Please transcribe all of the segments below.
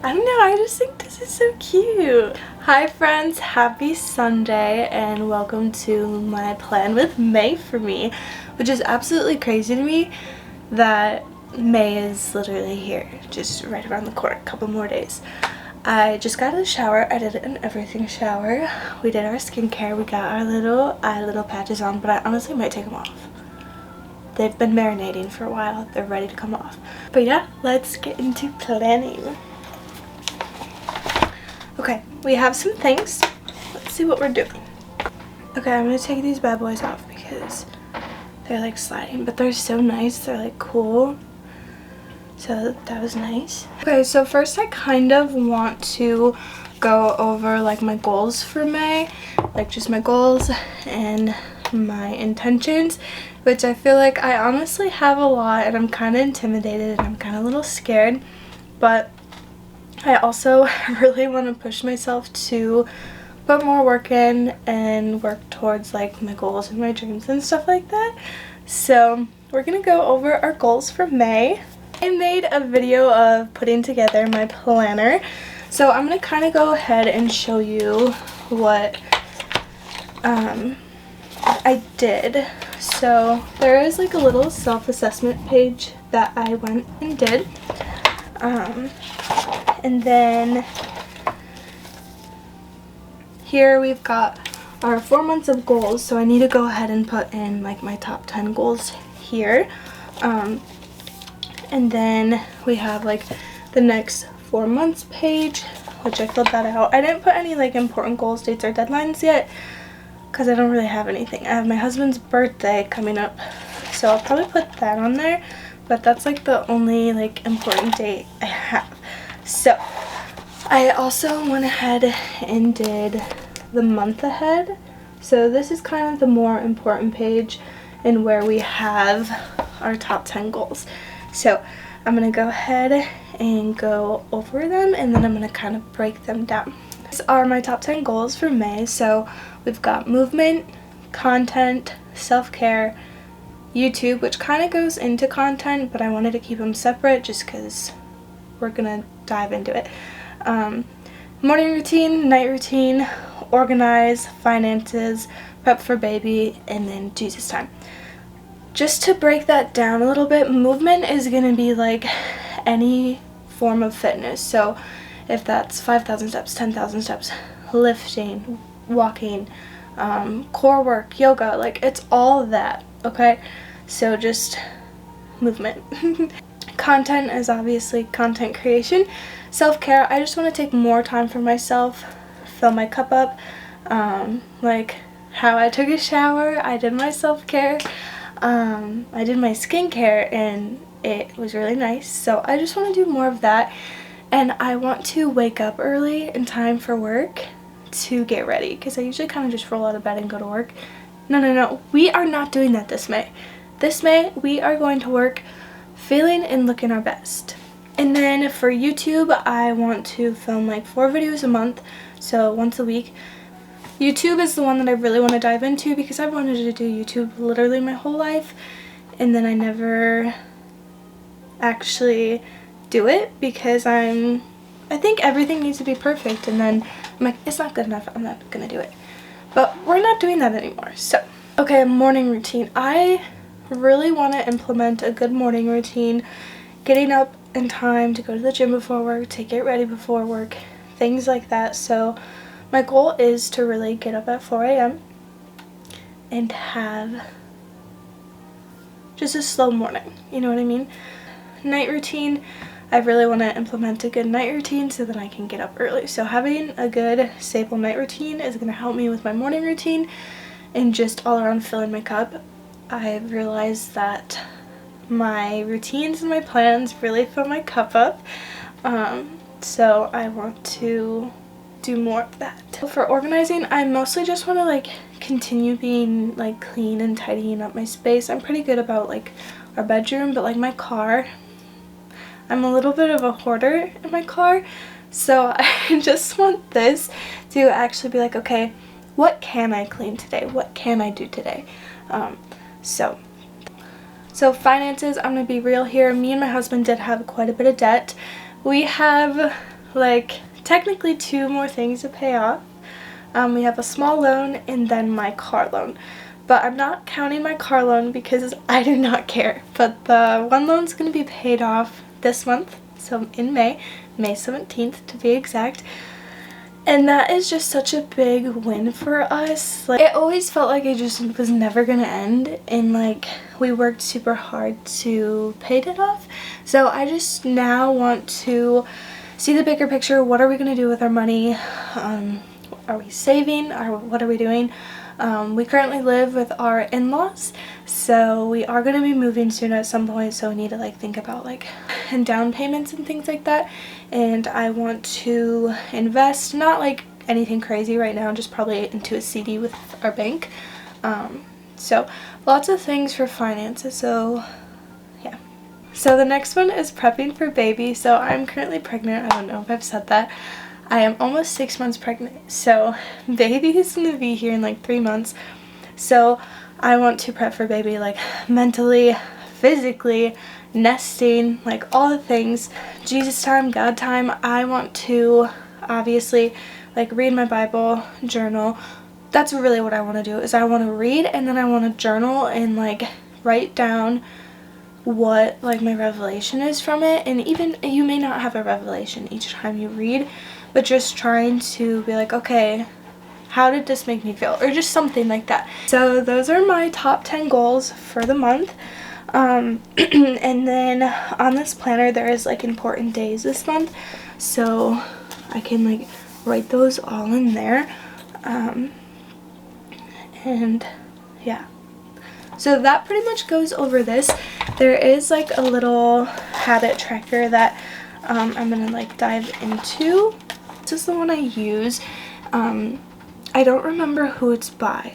I don't know, I just think this is so cute. Hi friends, happy Sunday and welcome to my plan with May for me, which is absolutely crazy to me that May is literally here, just right around the corner, a couple more days. I just got out of the shower. I did an everything shower. We did our skincare. We got our little patches on, but I honestly might take them off. They've been marinating for a while. They're ready to come off. But yeah, let's get into planning. Okay, we have some things. Let's see what we're doing. Okay, I'm gonna take these bad boys off because they're like sliding, but they're so nice. They're like cool. So that was nice. Okay, so first I kind of want to go over like my goals for May, like just my goals and my intentions, which I feel like I honestly have a lot and I'm kind of intimidated and I'm kind of a little scared, but I also really want to push myself to put more work in and work towards like my goals and my dreams and stuff like that. So we're gonna go over our goals for May. I made a video of putting together my planner, so I'm gonna kind of go ahead and show you what I did. So there is like a little self-assessment page that I went and did, and then here we've got our 4 months of goals, so I need to go ahead and put in like my top 10 goals here. And then we have like the next 4 months page, which I filled that out. I didn't put any like important goals, dates, or deadlines yet because I don't really have anything. I have my husband's birthday coming up, so I'll probably put that on there, but that's like the only like important date I have. So I also went ahead and did the month ahead. So this is kind of the more important page and where we have our top 10 goals. So I'm going to go ahead and go over them and then I'm going to kind of break them down. These are my top 10 goals for May. So we've got movement, content, self-care, YouTube, which kind of goes into content, but I wanted to keep them separate just because we're going to dive into it. Morning routine, night routine, organize, finances, prep for baby, and then Jesus time. Just to break that down a little bit, movement is going to be like any form of fitness. So if that's 5,000 steps, 10,000 steps, lifting, walking, core work, yoga, like it's all of that, okay? So just movement. Content is obviously content creation. Self-care, I just want to take more time for myself, fill my cup up, like how I took a shower, I did my self-care. I did my skincare and it was really nice, so I just want to do more of that, and I want to wake up early in time for work to get ready because I usually kind of just roll out of bed and go to work. No, we are not doing that this May. This May we are going to work feeling and looking our best. And then for YouTube I want to film like 4 videos a month, so once a week. YouTube is the one that I really want to dive into because I've wanted to do YouTube literally my whole life and then I never actually do it because I think everything needs to be perfect, and then I'm like, it's not good enough, I'm not gonna do it. But we're not doing that anymore. So okay, morning routine. I really want to implement a good morning routine, getting up in time to go to the gym before work, to get ready before work, things like that. So my goal is to really get up at 4 a.m. and have just a slow morning, you know what I mean? Night routine, I really want to implement a good night routine so that I can get up early. So having a good staple night routine is going to help me with my morning routine and just all around filling my cup. I've realized that my routines and my plans really fill my cup up, so I want to do more of that. For organizing, I mostly just want to like continue being like clean and tidying up my space. I'm pretty good about like our bedroom, but like my car, I'm a little bit of a hoarder in my car, so I just want this to actually be like, okay, what can I clean today? What can I do today? So finances, I'm gonna be real here. Me and my husband did have quite a bit of debt. We have like technically 2 more things to pay off. We have a small loan and then my car loan. But I'm not counting my car loan because I do not care. But the one loan's going to be paid off this month, so in May 17th to be exact. And that is just such a big win for us. Like, it always felt like it just was never going to end, and like we worked super hard to pay it off. So I just now want to see the bigger picture. What are we going to do with our money? Are we saving? What are we doing? We currently live with our in-laws, so we are going to be moving soon at some point, so we need to like think about like and down payments and things like that. And I want to invest, not like anything crazy right now, just probably into a CD with our bank. So lots of things for finances. So yeah. So the next one is prepping for baby. So I'm currently pregnant. I don't know if I've said that. I am almost 6 months pregnant, so baby is going to be here in like 3 months. So I want to prep for baby, like mentally, physically, nesting, like all the things. Jesus time, God time. I want to obviously like read my Bible, journal. That's really what I want to do, is I want to read and then I want to journal and like write down what like my revelation is from it. And even you may not have a revelation each time you read, but just trying to be like, okay, how did this make me feel? Or just something like that. So those are my top 10 goals for the month. And then on this planner there is like important days this month, so I can like write those all in there. And yeah, so that pretty much goes over this. There is like a little habit tracker that I'm gonna like dive into. This is the one I use. I don't remember who it's by.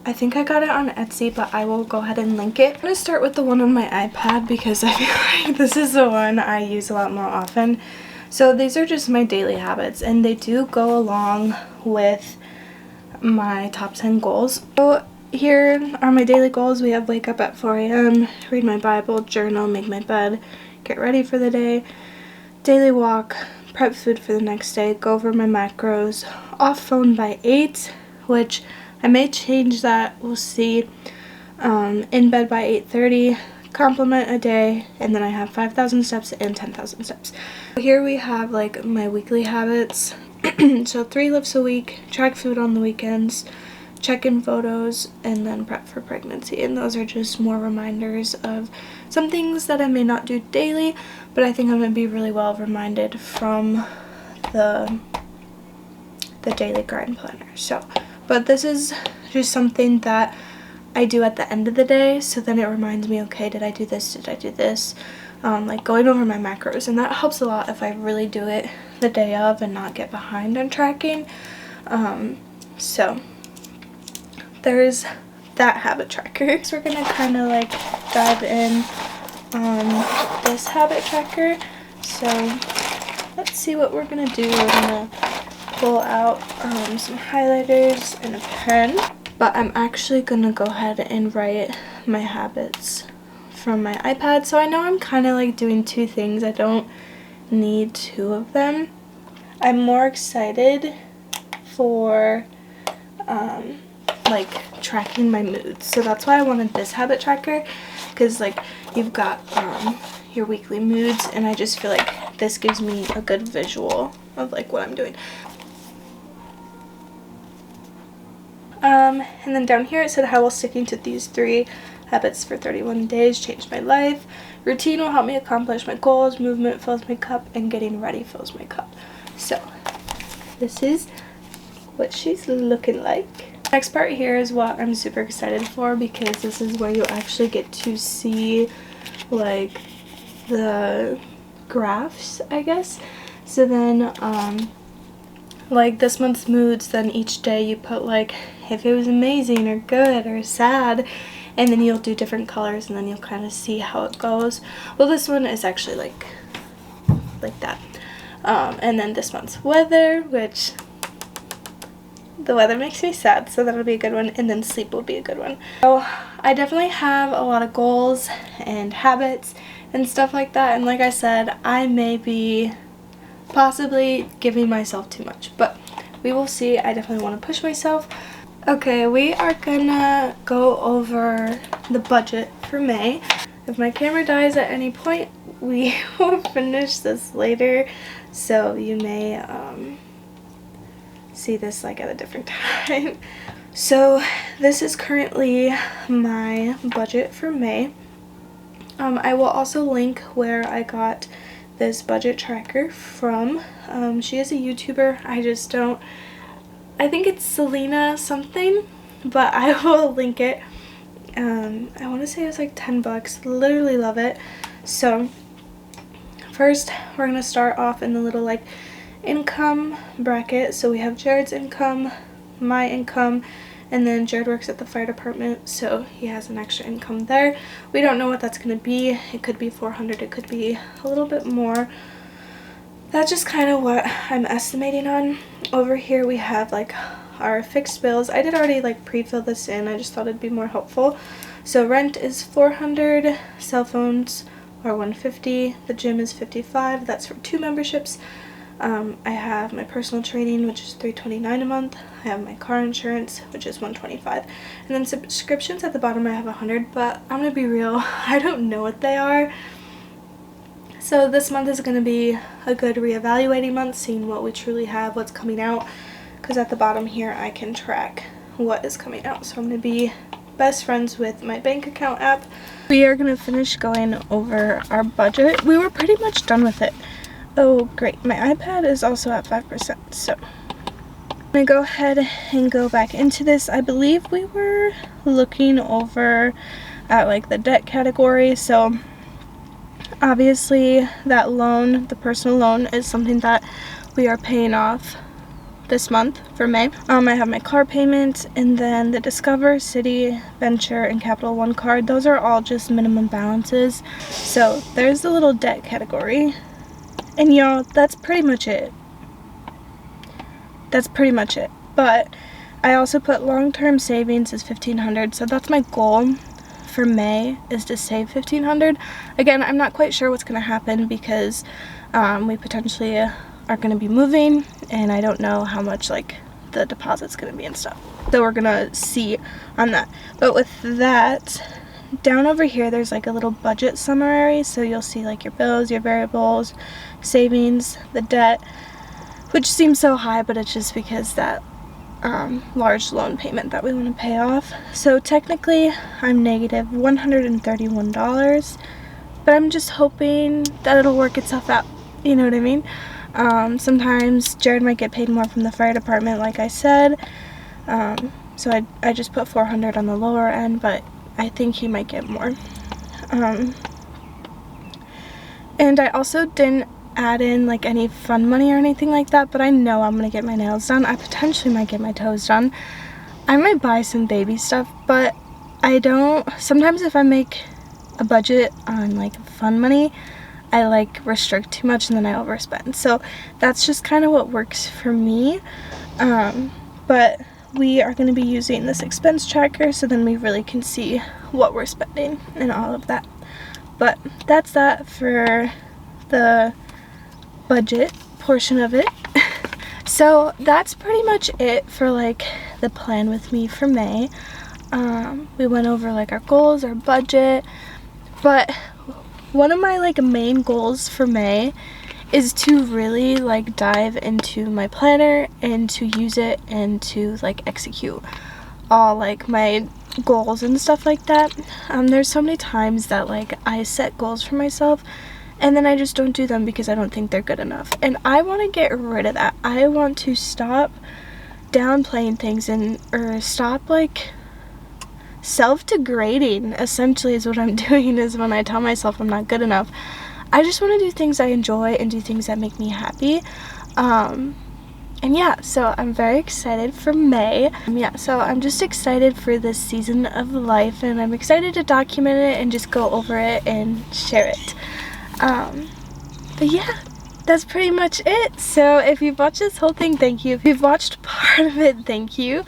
I think I got it on Etsy, but I will go ahead and link it. I'm gonna start with the one on my iPad because I feel like this is the one I use a lot more often. So these are just my daily habits, and they do go along with my top 10 goals. So here are my daily goals. We have wake up at 4 a.m, read my Bible, journal, make my bed, get ready for the day, daily walk, prep food for the next day, go over my macros, off phone by 8, which I may change that, we'll see. In bed by 8:30, compliment a day, and then I have 5,000 steps and 10,000 steps. Here we have like my weekly habits. So 3 lifts a week, track food on the weekends, check-in photos, and then prep for pregnancy. And those are just more reminders of some things that I may not do daily, but I think I'm going to be really well reminded from the daily grind planner. So, but this is just something that I do at the end of the day, so then it reminds me, okay, did I do this, did I do this? Like going over my macros, and that helps a lot if I really do it the day of and not get behind on tracking. So there's that habit tracker. So we're gonna kind of like dive in on this habit tracker. So let's see what we're gonna do. We're gonna pull out some highlighters and a pen, but I'm actually gonna go ahead and write my habits from my iPad. So I know I'm kind of like doing 2 things. I don't need 2 of them. I'm more excited for like tracking my moods. So that's why I wanted this habit tracker, because like you've got your weekly moods, and I just feel like this gives me a good visual of like what I'm doing. And then down here it said, how will sticking to these 3 habits for 31 days change my life? Routine will help me accomplish my goals, movement fills my cup, and getting ready fills my cup. So this is what she's looking like. Next part here is what I'm super excited for, because this is where you actually get to see like the graphs, I guess. So then like this month's moods, then each day you put like if it was amazing or good or sad, and then you'll do different colors, and then you'll kind of see how it goes. Well, this one is actually like that. And then this month's weather, which the weather makes me sad, so that'll be a good one, and then sleep will be a good one. So I definitely have a lot of goals and habits and stuff like that, and like I said, I may be possibly giving myself too much, but we will see. I definitely want to push myself. Okay, we are gonna go over the budget for May. If my camera dies at any point, we will finish this later, so you may see this like at a different time. So this is currently my budget for May. I will also link where I got this budget tracker from. She is a YouTuber. I think it's Selena something, but I will link it. I want to say it's like 10 bucks. Literally love it. So first we're going to start off in the little like income bracket. So we have Jared's income, my income, and then Jared works at the fire department, so he has an extra income there. We don't know what that's going to be. It could be $400, it could be a little bit more. That's just kind of what I'm estimating on. Over here we have like our fixed bills. I did already like pre-fill this in. I just thought it'd be more helpful. So rent is $400, cell phones are $150, the gym is $55. That's for 2 memberships. I have my personal training, which is $329 a month. I have my car insurance, which is $125, and then subscriptions at the bottom I have $100, but I'm gonna be real, I don't know what they are. So this month is gonna be a good reevaluating month, seeing what we truly have, what's coming out, because at the bottom here I can track what is coming out. So I'm gonna be best friends with my bank account app. We are gonna finish going over our budget. We were pretty much done with it. Oh great, my iPad is also at 5%, so I'm gonna go ahead and go back into this. I believe we were looking over at like the debt category, so obviously that loan, the personal loan, is something that we are paying off this month for May. I have my car payment, and then the Discover, City, Venture, and Capital One card. Those are all just minimum balances. So there's the little debt category. And y'all, that's pretty much it. That's pretty much it. But I also put long-term savings as $1,500, so that's my goal for May, is to save $1,500. Again, I'm not quite sure what's going to happen because we potentially are going to be moving, and I don't know how much like the deposit's going to be and stuff. So we're going to see on that. But with that, down over here there's like a little budget summary, so you'll see like your bills, your variables, savings, the debt, which seems so high, but it's just because that large loan payment that we want to pay off. So technically I'm negative $131, but I'm just hoping that it'll work itself out, you know what I mean? Sometimes Jared might get paid more from the fire department, like I said, so I just put $400 on the lower end, but I think he might get more. And I also didn't add in like any fun money or anything like that, but I know I'm gonna get my nails done. I potentially might get my toes done. I might buy some baby stuff, but I don't. Sometimes if I make a budget on like fun money, I like restrict too much and then I overspend. So that's just kind of what works for me. But we are going to be using this expense tracker, so then we really can see what we're spending and all of that. But that's that for the budget portion of it. So that's pretty much it for like the plan with me for May. We went over like our goals, our budget, but one of my like main goals for May is to really like dive into my planner and to use it and to like execute all like my goals and stuff like that. There's so many times that like I set goals for myself and then I just don't do them because I don't think they're good enough, and I want to get rid of that. I want to stop downplaying things or stop like self-degrading, essentially, is what I'm doing, is when I tell myself I'm not good enough. I just want to do things I enjoy and do things that make me happy. And yeah, so I'm very excited for May. So I'm just excited for this season of life, and I'm excited to document it and just go over it and share it. But yeah, that's pretty much it. So if you've watched this whole thing, thank you. If you've watched part of it, thank you.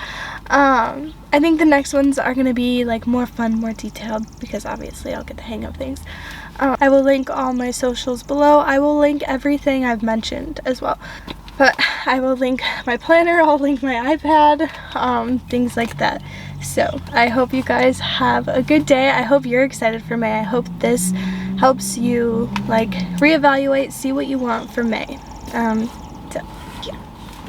I think the next ones are going to be like more fun, more detailed, because obviously I'll get the hang of things. I will link all my socials below. I will link everything I've mentioned as well. But I will link my planner, I'll link my iPad, things like that. So I hope you guys have a good day. I hope you're excited for May. I hope this helps you like reevaluate, see what you want for May.